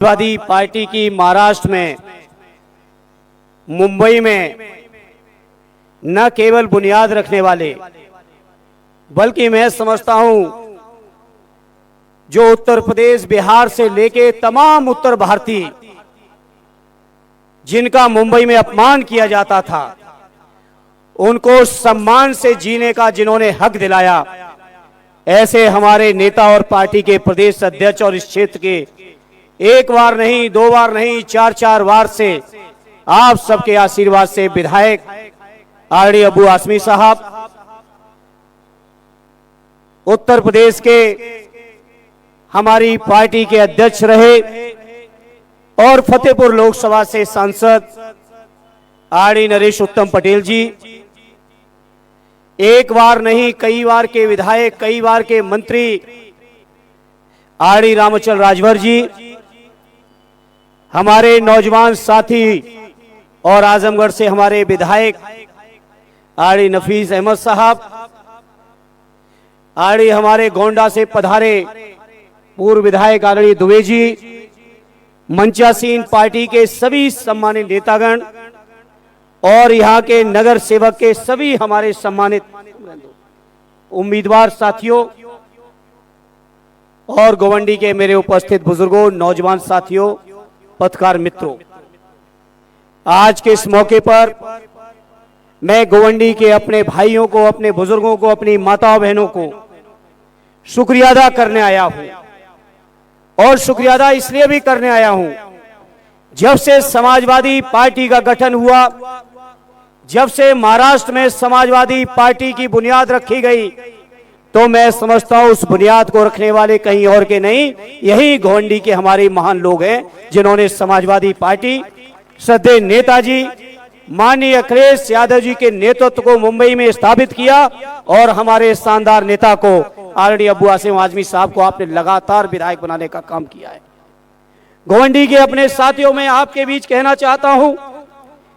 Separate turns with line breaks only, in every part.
Samajwadi party की महाराष्ट्र में, मुंबई में न केवल बुनियाद रखने वाले, बल्कि मैं समझता हूं जो उत्तर प्रदेश, बिहार से लेके तमाम उत्तर भारतीय जिनका मुंबई में अपमान किया जाता था, उनको सम्मान से जीने का जिन्होंने हक दिलाया, ऐसे हमारे नेता और पार्टी के प्रदेश अध्यक्ष और इस क्षेत्र के एक बार नहीं, दो बार नहीं, चार चार बार से आप सबके आशीर्वाद से विधायक आरडी अबू आसमी साहब उत्तर प्रदेश के हमारी पार्टी के अध्यक्ष रहे और फतेहपुर लोकसभा से सांसद आरडी नरेश उत्तम पटेल जी, एक बार नहीं कई बार के विधायक, कई बार के मंत्री आरडी रामचल राजभर जी, हमारे नौजवान साथी और आजमगढ़ से हमारे विधायक आरडी नफीस अहमद साहब, आरडी हमारे गोंडा से पधारे पूर्व विधायक आरडी दुबे जी, मंचासीन पार्टी के सभी सम्मानित नेतागण और यहाँ के नगर सेवक के सभी हमारे सम्मानित उम्मीदवार साथियों और गोवंडी के मेरे उपस्थित बुजुर्गों, नौजवान साथियों, पत्रकार मित्रों, आज के इस मौके पर मैं गोवंडी के अपने भाइयों को, अपने बुजुर्गों को, अपनी माताओं बहनों को शुक्रिया अदा करने आया हूं। और शुक्रिया अदा इसलिए भी करने आया हूं, जब से समाजवादी पार्टी का गठन हुआ, जब से महाराष्ट्र में समाजवादी पार्टी की बुनियाद रखी गई, तो मैं समझता हूं उस बुनियाद को रखने वाले कहीं और के नहीं, यही गोवंडी के हमारे महान लोग हैं जिन्होंने समाजवादी पार्टी श्रद्धेय नेताजी माननीय अखिलेश यादव जी के नेतृत्व को मुंबई में स्थापित किया और हमारे शानदार नेता को आरडी अबू आसिम आजमी साहब को आपने लगातार विधायक बनाने का काम किया है। गोवंडी के अपने साथियों में आपके बीच कहना चाहता हूं,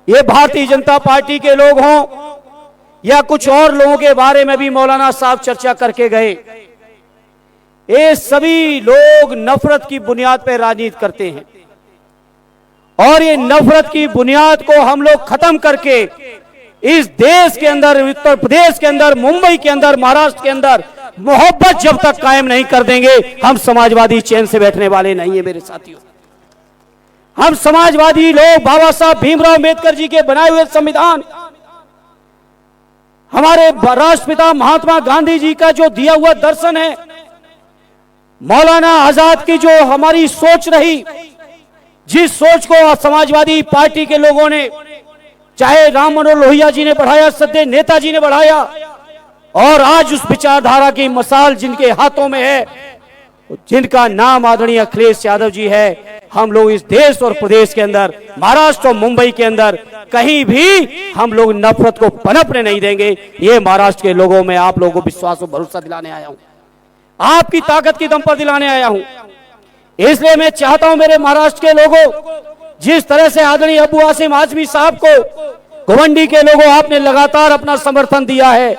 ये भारतीय जनता पार्टी के लोग हों या कुछ और लोगों के बारे में भी मौलाना साहब चर्चा करके गए, ये सभी लोग नफरत की बुनियाद पर राजनीति करते हैं और ये नफरत की बुनियाद को हम लोग खत्म करके इस देश के अंदर, उत्तर प्रदेश के अंदर, मुंबई के अंदर, महाराष्ट्र के अंदर मोहब्बत जब तक कायम नहीं कर देंगे, हम समाजवादी चैन से बैठने वाले नहीं है मेरे साथियों। हम समाजवादी लोग बाबा साहब भीमराव अंबेडकर जी के बनाए हुए संविधान, हमारे राष्ट्रपिता महात्मा गांधी जी का जो दिया हुआ दर्शन है, मौलाना आजाद की जो हमारी सोच रही, जिस सोच को समाजवादी पार्टी के लोगों ने, चाहे राम मनोहर लोहिया जी ने बढ़ाया, श्रद्धेय नेताजी ने बढ़ाया, और आज उस विचारधारा की मसाल जिनके हाथों में है, जिनका नाम आदरणीय अखिलेश यादव जी है, हम लोग इस देश और प्रदेश के अंदर, महाराष्ट्र और मुंबई के अंदर कहीं भी हम लोग नफरत को पनपने नहीं देंगे। ये महाराष्ट्र के लोगों में आप लोगों को विश्वास और भरोसा दिलाने आया हूं, आपकी ताकत की दम पर दिलाने आया हूं। इसलिए मैं चाहता हूं मेरे महाराष्ट्र के लोगों, जिस तरह से आदरणीय अबू आसिम आजमी साहब को गोवंडी के लोगों आपने लगातार अपना समर्थन दिया है,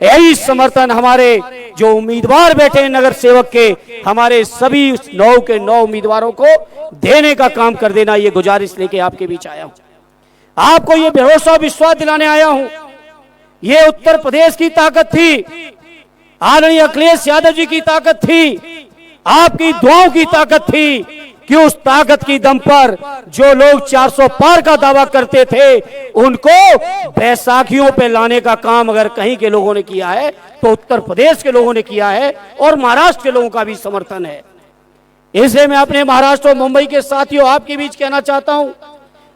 यही समर्थन हमारे जो उम्मीदवार बैठे हैं नगर सेवक के, हमारे सभी 9 के 9 उम्मीदवारों को देने का काम कर देना, ये गुजारिश लेके आपके बीच आया हूं। आपको ये भरोसा विश्वास दिलाने आया हूं, ये उत्तर प्रदेश की ताकत थी, आदरणीय अखिलेश यादव जी की ताकत थी, आपकी दुआओं की ताकत थी कि उस ताकत की दम पर जो लोग 400 पार का दावा करते थे, उनको बैसाखियों पे लाने का काम अगर कहीं के लोगों ने किया है तो उत्तर प्रदेश के लोगों ने किया है और महाराष्ट्र के लोगों का भी समर्थन है। इसलिए मैं अपने महाराष्ट्र और मुंबई के साथियों आपके बीच कहना चाहता हूं,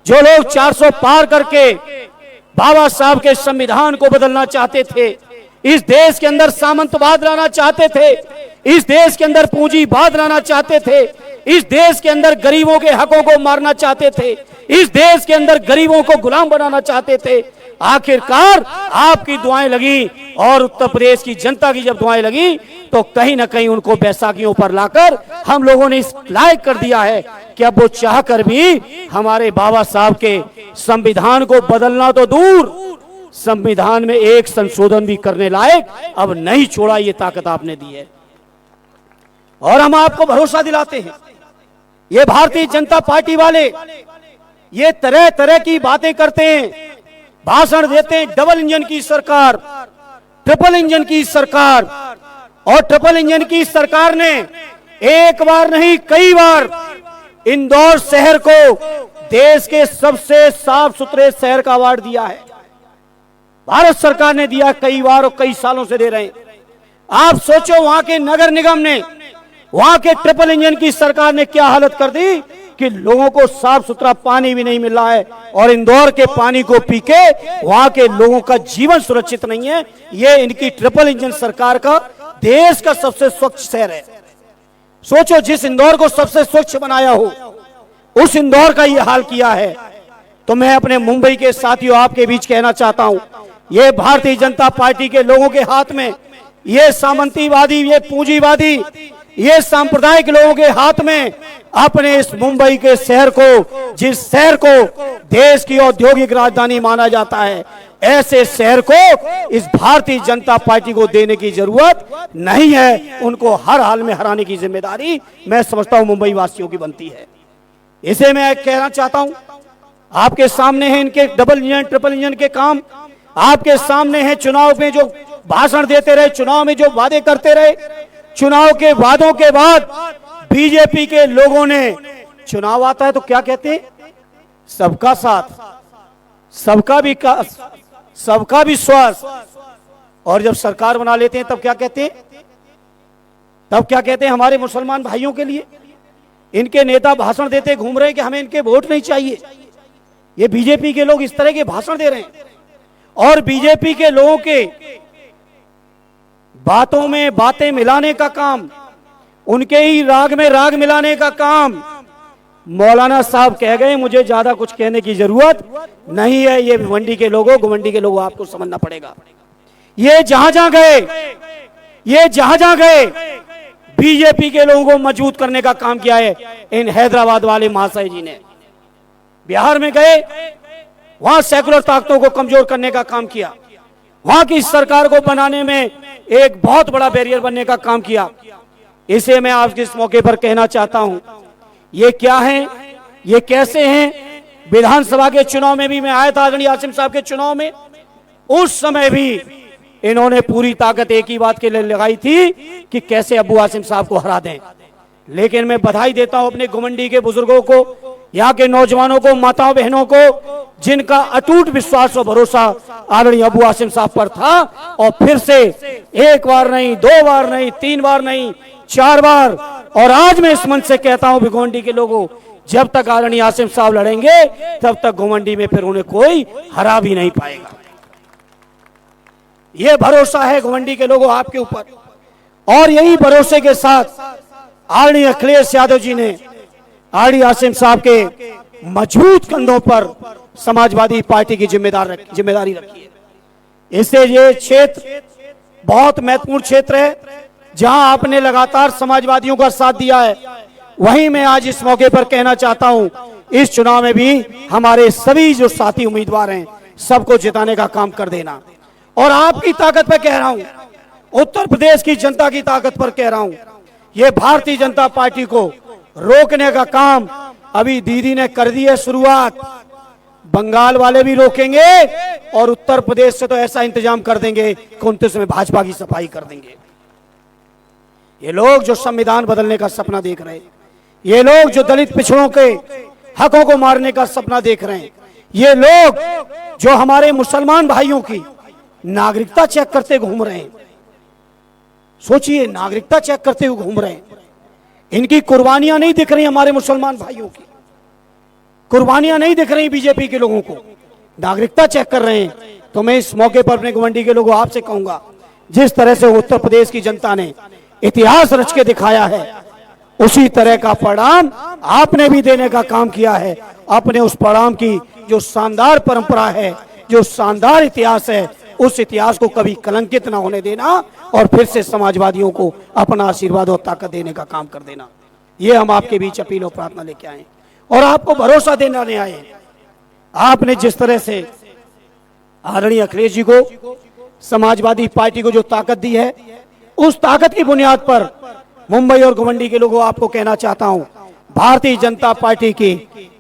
जो लोग 400 पार करके बाबा साहब के संविधान को बदलना चाहते थे, इस देश के अंदर सामंतवाद लाना चाहते थे, इस देश के अंदर पूंजीवाद लाना चाहते थे, इस देश के अंदर गरीबों के हकों को मारना चाहते थे, इस देश के अंदर गरीबों को गुलाम बनाना चाहते थे, आखिरकार आपकी दुआएं लगी और उत्तर प्रदेश की जनता की जब दुआएं लगी तो कहीं ना कहीं उनको बैसाखियों पर लाकर हम लोगों ने इस लायक कर दिया है कि अब वो चाहकर भी हमारे बाबा साहब के संविधान को बदलना तो दूर, संविधान में एक संशोधन भी करने लायक अब नहीं छोड़ा। ये ताकत आपने दी है और हम आपको भरोसा दिलाते हैं ये भारतीय जनता पार्टी वाले ये तरह तरह की बातें करते हैं, भाषण देते हैं, डबल इंजन की सरकार, ट्रिपल इंजन की सरकार। और ट्रिपल इंजन की सरकार ने एक बार नहीं कई बार इंदौर शहर को देश के सबसे साफ सुथरे शहर का अवार्ड दिया है। भारत सरकार ने दिया कई बार और कई सालों से दे रहे हैं। आप सोचो वहां के नगर निगम ने, वहां के ट्रिपल इंजन की सरकार ने क्या हालत कर दी कि लोगों को साफ सुथरा पानी भी नहीं मिल रहा है और इंदौर के पानी को पी के वहां के लोगों का जीवन सुरक्षित नहीं है। ये इनकी ट्रिपल इंजन सरकार का देश का सबसे स्वच्छ शहर है। सोचो जिस इंदौर को सबसे स्वच्छ बनाया हो उस इंदौर का ये हाल किया है। तो मैं अपने मुंबई के साथियों आपके बीच कहना चाहता हूं, ये भारतीय जनता पार्टी के लोगों के हाथ में, ये सामंतीवादी, ये पूंजीवादी, ये सांप्रदायिक लोगों के हाथ में अपने इस मुंबई के शहर को, जिस शहर को देश की औद्योगिक राजधानी माना जाता है, ऐसे शहर को इस भारतीय जनता पार्टी को देने की जरूरत नहीं है। उनको हर हाल में हराने की जिम्मेदारी मैं समझता हूं मुंबई वासियों की बनती है। इसे मैं कहना चाहता हूं, आपके सामने है इनके डबल इंजन ट्रिपल इंजन के काम, आपके सामने है चुनाव में जो भाषण देते रहे, चुनाव में जो वादे करते रहे, चुनाव के वादों के बाद बीजेपी के लोगों ने, चुनाव आता है तो क्या कहते हैं, सबका साथ, सबका विकास, सबका विश्वास। और जब सरकार बना लेते हैं तब क्या कहते हैं, तब क्या कहते हैं हमारे मुसलमान भाइयों के लिए इनके नेता भाषण देते घूम रहे हैं कि हमें इनके वोट नहीं चाहिए। ये बीजेपी के लोग इस तरह के भाषण दे रहे हैं और बीजेपी के लोगों के बातों में बातें मिलाने का काम, उनके ही राग में राग मिलाने का काम। मौलाना साहब कह गए, मुझे ज्यादा कुछ कहने की जरूरत नहीं है। ये भिवंडी के लोगों, गुमंडी के लोगों आपको समझना पड़ेगा। ये जहां जहां गए, ये जहां जहां गए बीजेपी के लोगों को मजबूत करने का काम किया है इन हैदराबाद वाले महाशय जी ने। बिहार में गए, वहां सेकुलर ताकतों को कमजोर करने का काम किया, वहां की सरकार को बनाने में एक बहुत बड़ा बैरियर बनने का काम किया। इसे मैं आज इस मौके पर कहना चाहता हूं, ये क्या है, ये कैसे हैं। विधानसभा के चुनाव में भी मैं आया था, आदरणीय आसिम साहब के चुनाव में, उस समय भी इन्होंने पूरी ताकत एक ही बात के लिए लगाई थी कि कैसे अब्बू आसिम साहब को हरा दें। लेकिन मैं बधाई देता हूं अपने गुमंडी के बुजुर्गों को, यहाँ के नौजवानों को, माताओं बहनों को, जिनका अटूट विश्वास और भरोसा आदरणीय अब्बू आसिम साहब पर था। और फिर से एक बार नहीं, दो बार नहीं, तीन बार नहीं, चार बार। और आज मैं इस मंच से कहता हूं भिवंडी के लोगों, जब तक आदरणीय आसिम साहब लड़ेंगे तब तक घुमंडी में फिर उन्हें कोई हरा भी नहीं पाएगा। यह भरोसा है घुमंडी के लोगों आपके ऊपर। और यही भरोसे के साथ आदरणीय अखिलेश यादव जी ने आदरणीय आसिम साहब के मजबूत कंधों पर समाजवादी पार्टी की जिम्मेदारी रखी है। इससे ये क्षेत्र बहुत महत्वपूर्ण क्षेत्र है जहां आपने लगातार समाजवादियों का साथ दिया है। वहीं मैं आज इस मौके पर कहना चाहता हूं, इस चुनाव में भी हमारे सभी जो साथी उम्मीदवार हैं सबको जिताने का काम कर देना। और आपकी ताकत पर कह रहा हूं, उत्तर प्रदेश की जनता की ताकत पर कह रहा हूं, ये भारतीय जनता पार्टी को रोकने का काम अभी दीदी ने कर दी है शुरुआत। बंगाल वाले भी रोकेंगे और उत्तर प्रदेश से तो ऐसा इंतजाम कर देंगे कि 29 में भाजपा की सफाई कर देंगे। ये लोग जो संविधान बदलने का सपना देख रहे हैं, ये लोग जो दलित पिछड़ों के हकों को मारने का सपना देख रहे हैं, ये लोग जो हमारे मुसलमान भाइयों की नागरिकता चेक करते घूम रहे हैं, सोचिए नागरिकता चेक करते हुए घूम रहे हैं। इनकी कुर्बानियां नहीं दिख रही, हमारे मुसलमान भाइयों की कुर्बानियां नहीं दिख रही बीजेपी के लोगों को, नागरिकता चेक कर रहे हैं। तो मैं इस मौके पर अपने गुमंडी के लोगों आपसे कहूंगा, जिस तरह से उत्तर प्रदेश की जनता ने इतिहास रच के दिखाया है, उसी तरह का परिणाम आपने भी देने का काम किया है। अपने उस परिणाम की जो शानदार परंपरा है, जो शानदार इतिहास है, उस इतिहास को कभी कलंकित ना होने देना और फिर से समाजवादियों को अपना आशीर्वाद और ताकत देने का काम कर देना। ये हम आपके बीच अपील और प्रार्थना लेके आए और आपको भरोसा देने आए। आपने जिस तरह से आदरणीय अखिलेश जी को, समाजवादी पार्टी को जो ताकत दी है, उस ताकत की बुनियाद पर मुंबई और घुमंडी के लोगों आपको कहना चाहता हूं, भारतीय जनता पार्टी की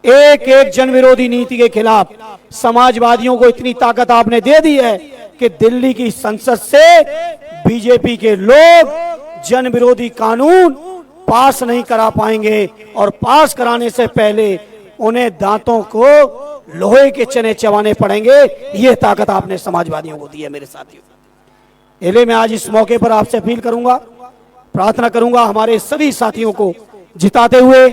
एक एक जन विरोधी नीति के खिलाफ समाजवादियों को इतनी ताकत आपने दे दी है कि दिल्ली की संसद से बीजेपी के लोग जन विरोधी कानून पास नहीं करा पाएंगे और पास कराने से पहले उन्हें दांतों को लोहे के चने चबाने पड़ेंगे। ये ताकत आपने समाजवादियों को दी है मेरे साथियों। इसलिए मैं आज इस मौके पर आपसे अपील करूंगा, प्रार्थना करूंगा हमारे सभी साथियों को जिताते हुए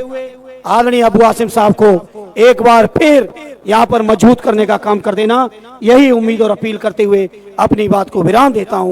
आदरणीय अबू आसिम साहब को एक बार फिर यहां पर मजबूत करने का काम कर देना। यही उम्मीद और अपील करते हुए अपनी बात को विराम देता हूं।